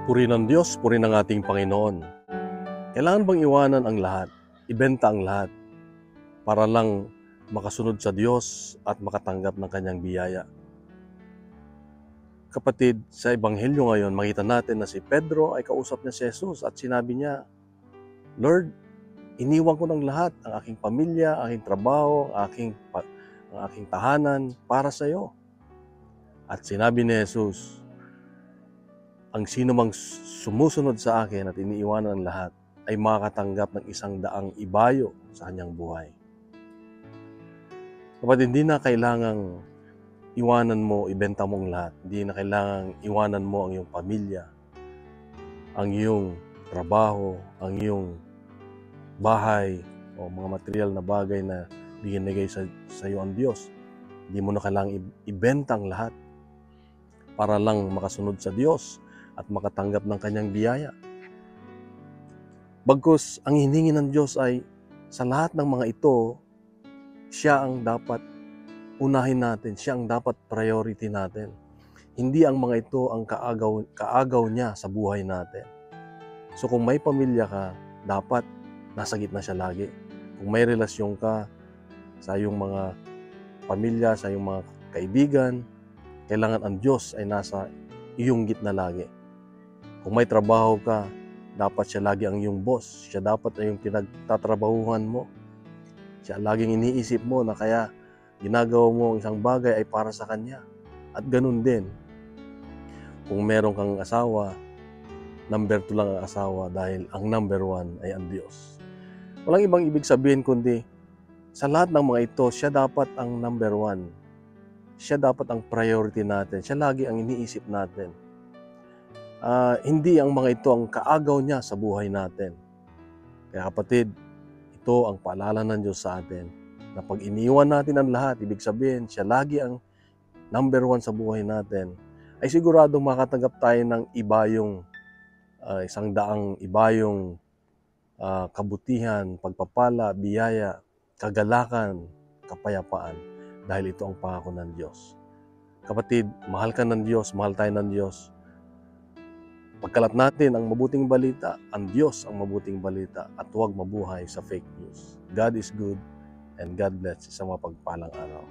Puri ng Diyos, puri ng ating Panginoon. Kailangan bang iwanan ang lahat, ibenta ang lahat, para lang makasunod sa Diyos at makatanggap ng Kanyang biyaya? Kapatid, sa Ebanghelyo ngayon, makita natin na si Pedro ay kausap niya si Jesus at sinabi niya, Lord, iniwan ko ng lahat, ang aking pamilya, aking trabaho, ang aking tahanan para sa iyo. At sinabi ni Jesus, ang sino mang sumusunod sa akin at iniiwanan ang lahat ay makakatanggap ng 100 ibayo sa kanyang buhay. Kapatid, hindi na kailangang iwanan mo, ibenta mo ang lahat. Hindi na kailangang iwanan mo ang iyong pamilya, ang iyong trabaho, ang iyong bahay, o mga material na bagay na binigay sa iyo ang Diyos. Hindi mo na kailangang ibenta ang lahat para lang makasunod sa Diyos at makatanggap ng Kanyang biyaya. Bagkus, ang hiningi ng Diyos ay sa lahat ng mga ito, siya ang dapat unahin natin, siya ang dapat priority natin. Hindi ang mga ito ang kaagaw niya sa buhay natin. So kung may pamilya ka, dapat nasa gitna siya lagi. Kung may relasyon ka sa iyong mga pamilya, sa iyong mga kaibigan, kailangan ang Diyos ay nasa iyong gitna lagi. Kung may trabaho ka, dapat siya lagi ang iyong boss. Siya dapat ay yung pinagtatrabahuhan mo. Siya laging iniisip mo na kaya ginagawa mo ang isang bagay ay para sa Kanya. At ganun din, kung meron kang asawa, number 2 lang ang asawa dahil ang number 1 ay ang Diyos. Walang ibang ibig sabihin kundi sa lahat ng mga ito, siya dapat ang number 1. Siya dapat ang priority natin. Siya lagi ang iniisip natin. Hindi ang mga ito ang kaagaw niya sa buhay natin. Kaya kapatid, ito ang paalala ng Diyos sa atin na pag iniwan natin ang lahat, ibig sabihin siya lagi ang number 1 sa buhay natin, ay siguradong makatanggap tayo ng ibayong 100 ibayong kabutihan, pagpapala, biyaya, kagalakan, kapayapaan, dahil ito ang pangako ng Diyos. Kapatid, mahal ka ng Diyos, mahal tayo ng Diyos. Pagkalat natin ang mabuting balita, ang Diyos ang mabuting balita, at huwag mabuhay sa fake news. God is good and God bless. Isang mapagpalang araw.